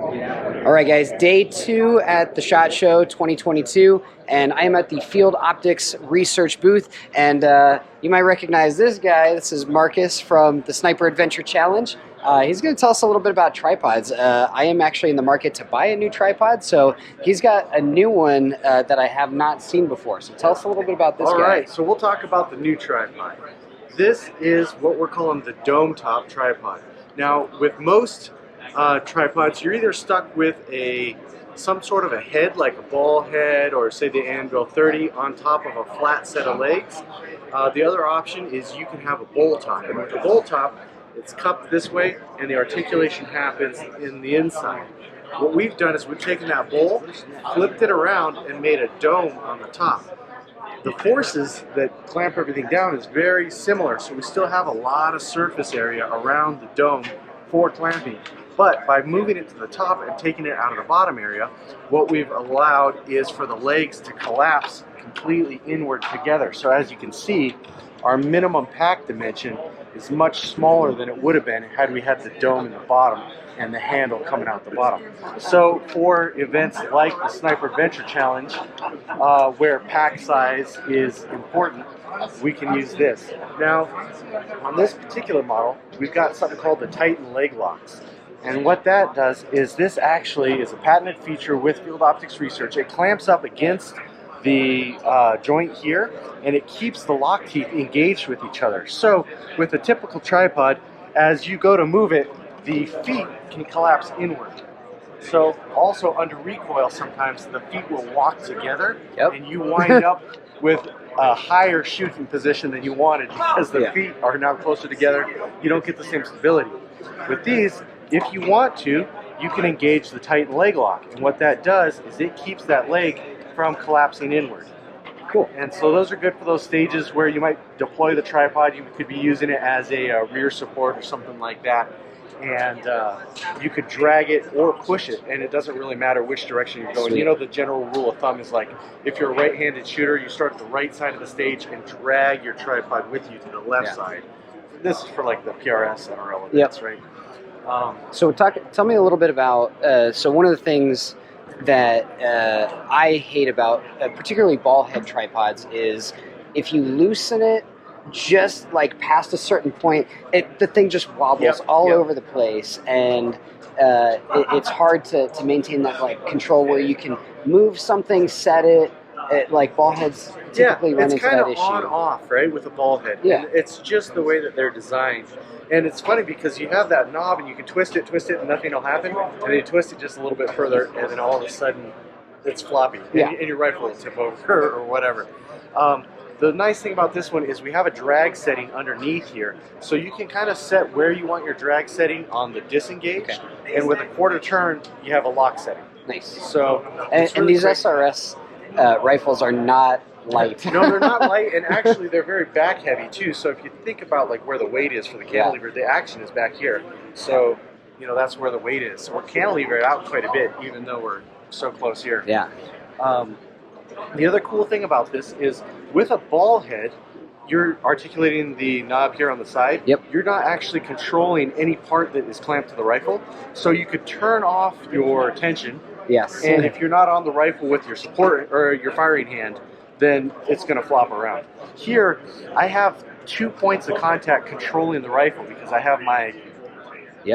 All right, guys, day 2 at the SHOT Show 2022, and I am at the Field Optics Research booth, and you might recognize this guy. This is Marcus from the Sniper Adventure Challenge. He's going to tell us a little bit about tripods. I am actually in the market to buy a new tripod, so he's got a new one that I have not seen before. So tell us a little bit about this guy. All right, so we'll talk about the new tripod. This is what we're calling the dome top tripod. Now, with most tripods, you're either stuck with some sort of a head, like a ball head, or say the Anvil 30, on top of a flat set of legs. The other option is you can have a bowl top, and with the bowl top, it's cupped this way, and the articulation happens in the inside. What we've done is we've taken that bowl, flipped it around, and made a dome on the top. The forces that clamp everything down is very similar, so we still have a lot of surface area around the dome for clamping. But by moving it to the top and taking it out of the bottom area, what we've allowed is for the legs to collapse completely inward together. So as you can see, our minimum pack dimension is much smaller than it would have been had we had the dome in the bottom and the handle coming out the bottom. So for events like the Sniper Adventure Challenge, where pack size is important, we can use this. Now, on this particular model, we've got something called the Titan leg locks. And what that does is this actually is a patented feature with Field Optics Research. It clamps up against the joint here, and it keeps the lock teeth engaged with each other. So with a typical tripod, as you go to move it, the feet can collapse inward. So also under recoil, sometimes the feet will walk together, and you wind up with a higher shooting position than you wanted because the feet are now closer together. You don't get the same stability. With these, if you want to, you can engage the Titan leg lock, and what that does is it keeps that leg from collapsing inward. Cool. And so those are good for those stages where you might deploy the tripod. You could be using it as a rear support or something like that, and you could drag it or push it, and it doesn't really matter which direction you're going. Sweet. You know, the general rule of thumb is like, if you're a right-handed shooter, you start at the right side of the stage and drag your tripod with you to the left side. This is for like the PRS NRL events, right? So tell me a little bit about, so one of the things that I hate about particularly ball head tripods is if you loosen it just like past a certain point, the thing just wobbles all over the place, and it's hard to maintain that like control where you can move something, set it. Like ball heads typically run into that issue. It's kind of on-off, right, with a ball head. Yeah. And it's just the way that they're designed. And it's funny because you have that knob and you can twist it, and nothing will happen. And then you twist it just a little bit further, and then all of a sudden it's floppy. And your rifle will tip over or whatever. The nice thing about this one is we have a drag setting underneath here. So you can kind of set where you want your drag setting on the disengage. Okay. And with a quarter turn, you have a lock setting. Nice. So and these SRS rifles are not light. No, they're not light, and actually they're very back heavy too. So if you think about like where the weight is for the cantilever, the action is back here. So you know that's where the weight is. So we're cantilevered out quite a bit, even though we're so close here. Yeah. The other cool thing about this is with a ball head, you're articulating the knob here on the side. Yep. You're not actually controlling any part that is clamped to the rifle. So you could turn off your tension. Yes. And if you're not on the rifle with your support or your firing hand, then it's going to flop around. Here, I have 2 points of contact controlling the rifle because I have my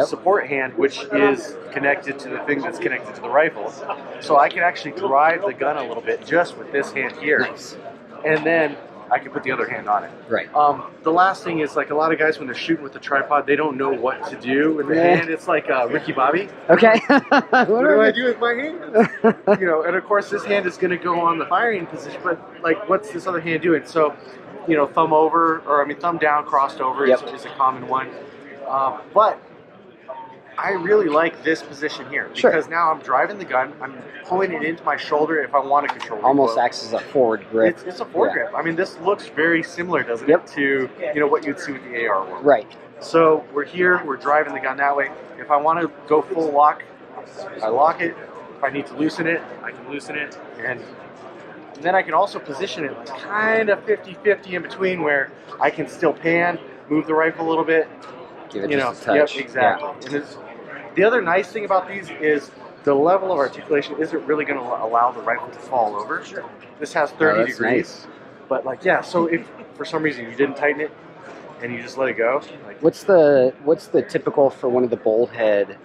support hand, which is connected to the thing that's connected to the rifle. So I can actually drive the gun a little bit just with this hand here. Nice. And then I can put the other hand on it. Right. The last thing is, like, a lot of guys when they're shooting with the tripod, they don't know what to do with the hand. It's like Ricky Bobby. Okay. What do I do with my hand? You know, and of course this hand is going to go on the firing position, but like, what's this other hand doing? So, you know, thumb down, crossed over is a common one. But I really like this position here because now I'm driving the gun, I'm pulling it into my shoulder if I want to control it. Almost acts as a forward grip. It's a forward grip. I mean, this looks very similar, doesn't it, to what you'd see with the AR world. Right. So we're here, we're driving the gun that way. If I want to go full lock, I lock it. If I need to loosen it, I can loosen it. And then I can also position it like kind of 50-50 in between where I can still pan, move the rifle a little bit. Give it just a touch. Yep, exactly. And The other nice thing about these is the level of articulation isn't really going to allow the rifle to fall over. Sure. This has 30 that's degrees, nice. but like so if for some reason you didn't tighten it and you just let it go, like What's the typical for one of the bolt head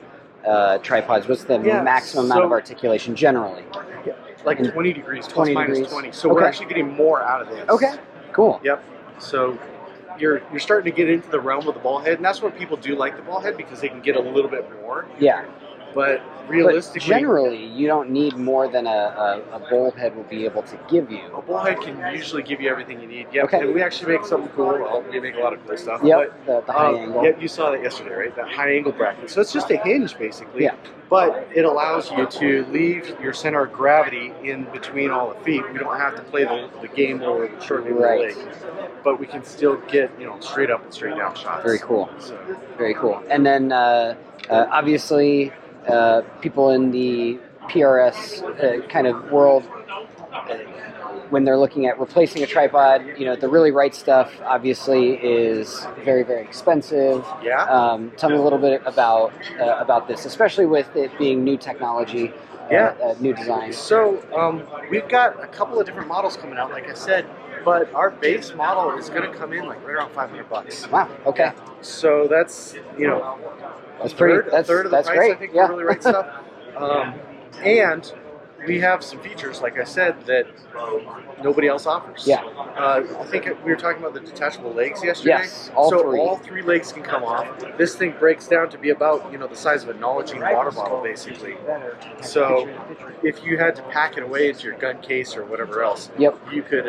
tripods? What's the maximum amount of articulation generally? like 20 degrees, 20 plus minus degrees. 20. So we're Okay. actually getting more out of this. Okay, cool. Yep. So you're starting to get into the realm of the ball head, and that's when people do like the ball head because they can get a little bit more. Yeah. But But realistically, generally, you don't need more than a bolt head will be able to give you. a bullhead can usually give you everything you need. Yep. Okay. And we actually make something cool. Well, we make a lot of cool stuff. Yep, the high angle. Yep, you saw that yesterday, right? That high angle bracket. So it's just a hinge, basically. Yeah. But it allows you to leave your center of gravity in between all the feet. We don't have to play the game over the shortening of the Right. leg. But we can still get, straight up and straight down shots. Very cool. So, Very cool. And then obviously, people in the PRS kind of world, when they're looking at replacing a tripod, the really right stuff obviously is very, very expensive. yeah. Tell me a little bit about this, especially with it being new technology, new design. So we've got a couple of different models coming out, like I said, but our base model is going to come in like right around $500. Wow. Okay. So that's That's pretty. a third of the That's price, great. I think, Yeah. for really right stuff. And we have some features, like I said, that nobody else offers. Yeah. I think we were talking about the detachable legs yesterday. Yes, all so three. all three legs can come off. This thing breaks down to be about the size of a Nalgene water bottle, basically. So if you had to pack it away into your gun case or whatever else, Yep. you could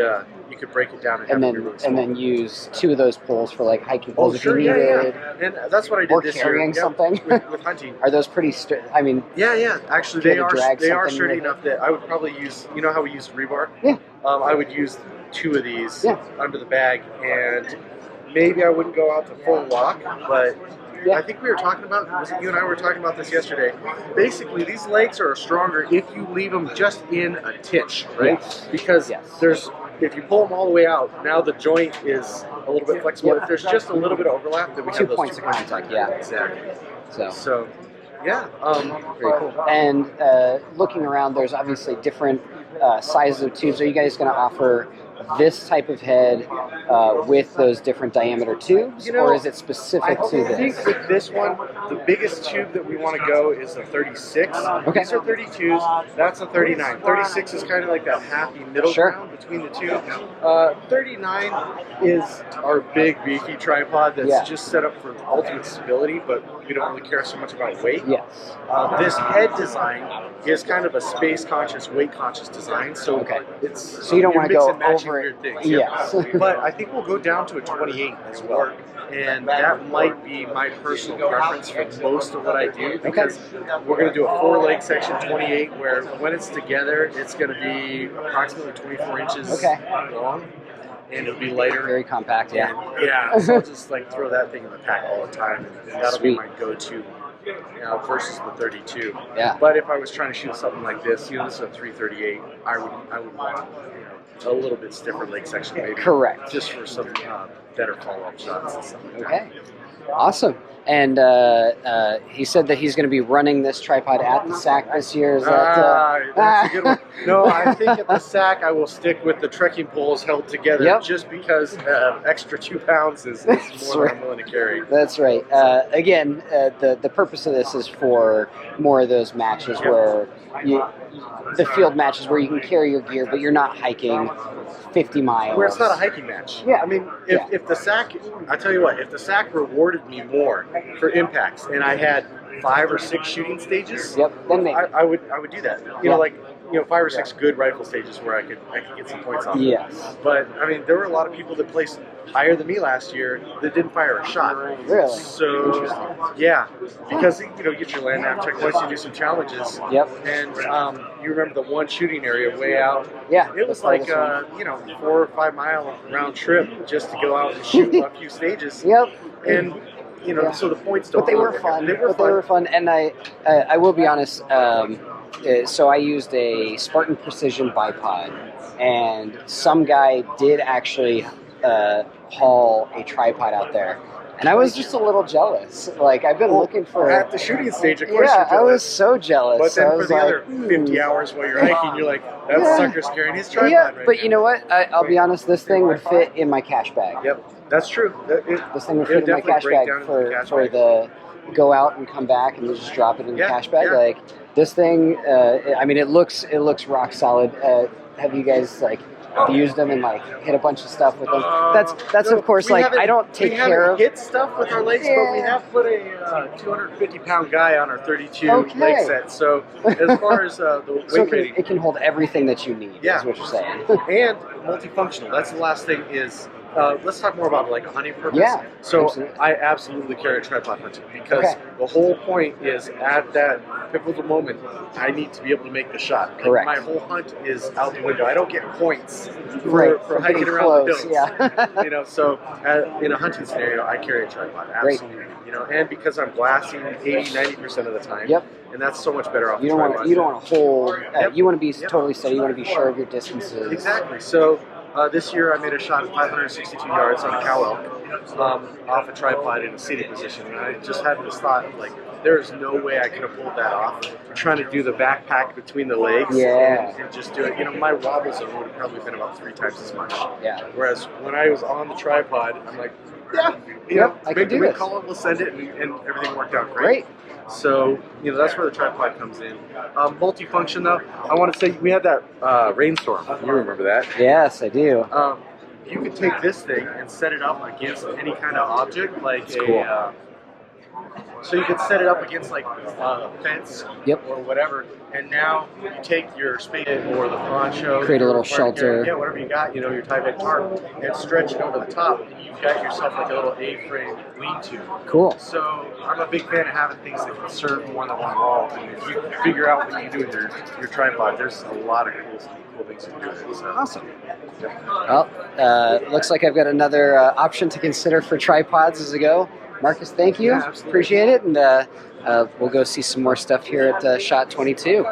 break it down and, And have it then be really small. use two of those poles for like hiking Oh, poles if sure, you needed. yeah. And that's what I did Or this year. carrying Yep, something. with hunting. Are those pretty? I mean, Yeah. Actually, You they had to are drag they are something sturdy with enough that I would probably use. You know how we use rebar? Yeah. I would use two of these Yeah. under the bag, and maybe I wouldn't go out to full lock, but. Yeah. I think we were talking about, you and I were talking about this yesterday. Basically, these legs are stronger if you leave them just in a titch, right? Yes. Because Yes. if you pull them all the way out, now the joint is a little bit flexible. Yep. If there's just a little bit of overlap, then we 2 have those points of contact. Yeah. Exactly. So. So, yeah. Very cool. And looking around, there's obviously different sizes of tubes. Are you guys going to offer this type of head with those different diameter tubes, or is it specific to I think this? with this one, the biggest tube that we want to go is a 36. Okay. These are 32s. That's a 39. 36 is kind of like that happy middle Sure. ground between the two. 39 is our big beefy tripod that's Yeah. just set up for ultimate stability, but we don't really care so much about weight. Yes. This head design is kind of a space conscious, weight conscious design. So Okay. it's So you don't you're want to go mixing and matching over weird it. things. Yes. But I think we'll go down to a 28 as well. And that might be my personal preference for most of what I do, because we're going to do a 4-leg section 28 where when it's together, it's going to be approximately 24 inches Okay. long, and it'll be lighter. Very compact. Yeah. And, yeah, so I'll just like throw that thing in the pack all the time, and that'll Sweet. be my go-to versus the 32. Yeah. But if I was trying to shoot something like this, this is a 338, I would want a little bit stiffer leg section, maybe. Correct. Just for some better follow-up shots and stuff like that. Okay. Awesome. And he said that he's going to be running this tripod at the SAC this year. Is that? That's a good one. No, I think at the SAC I will stick with the trekking poles held together, Yep. just because extra 2 pounds is That's more right. than I'm willing to carry. That's right. Again, the purpose of this is for more of those matches where the field matches where you can carry your gear, but you're not hiking 50 miles. Where it's not a hiking match. Yeah. I mean, if the SAC, I tell you what, if the SAC rewarded me more for impacts and I had 5 or 6 shooting stages, Yep. Then maybe. I would do that. Yeah. 5 or 6 good rifle stages where I could get some points on. Yes. But I mean, there were a lot of people that placed higher than me last year that didn't fire a shot. Really? So yeah, because you get your land nav checkpoints, you do some challenges. Yep. And you remember the one shooting area way out. Yeah. It was like 4 or 5 mile round trip just to go out and shoot a few stages. Yep. And so the points don't. But they were fun. They were fun. And I will be honest. So I used a Spartan Precision bipod, and some guy did actually haul a tripod out there. And I was just a little jealous. Like, I've been looking for. At the shooting stage, of course. Yeah, you're I was jealous. so jealous. But then I for was the like, other 50 hours while you're hiking, you're like, that Yeah. sucker's carrying his tripod Yeah, right but now. you know what? I'll be honest. This thing would fit in my cash bag. Yep, that's true. This thing would It'll fit in my definitely cash break bag down into for the cash for bag. the go out and come back and just drop it in the Yeah, cash bag. yeah. Like this thing. I mean, it looks rock solid. Have you guys like used them and like hit a bunch of stuff with them? That's No, of course we like haven't- I don't take we care haven't of. hit stuff with our legs, but we Yeah. have put a 250-pound guy on our 32 Okay. leg set. So as far as the So weight rating, it can hold everything that you need. Yeah. Is what you're saying. and multifunctional. That's the last thing is. Let's talk more about like a hunting purpose. Yeah, So absolutely. I absolutely carry a tripod hunting because Okay. the whole point is at that pivotal moment, I need to be able to make the shot. Like, Correct. my whole hunt is out the window. I don't get points Right, for for hiking getting around close, the hills. yeah. You know, so in a hunting scenario, I carry a tripod. Great. Absolutely. You know, and because I'm glassing 80-90% of the time. Yep. And that's so much better off. You the don't want tripod. to. You don't want to hold. Yep. You want to be Yep. totally steady. You want to be sure of your distances. Exactly. So this year I made a shot at 562 yards on a cow elk off a tripod in a seated position. And I just had this thought of like, there is no way I could have pulled that off. Trying to do the backpack between the legs Yeah. and just do it. You know, my wobble zone would have probably been about 3 times as much. Yeah. Whereas when I was on the tripod, I'm like, yeah, you Yep, know, I can make do the wind this. call it, we'll send it, and everything worked out great. Great. So, you know, that's where the tripod comes in. Multifunction, though, I want to say we had that rainstorm. You remember that? Yes, I do. You could take this thing and set it up against any kind of object, like That's cool. so you could set it up against like a fence Yep. or whatever, and now you take your spade or the poncho, Create a little your shelter. yeah, whatever you got, you know, your tie-bed tarp, and stretch it over the top, and you've got yourself like a little A-frame lean-to. Cool. So I'm a big fan of having things that can serve more than one role. And if you figure out what you do with your tripod, there's a lot of cool things you can do with it. So. Awesome. Yeah. Well, looks like I've got another option to consider for tripods as I go. Marcus, thank you. Yeah, absolutely. Appreciate it. And we'll go see some more stuff here at Shot 22.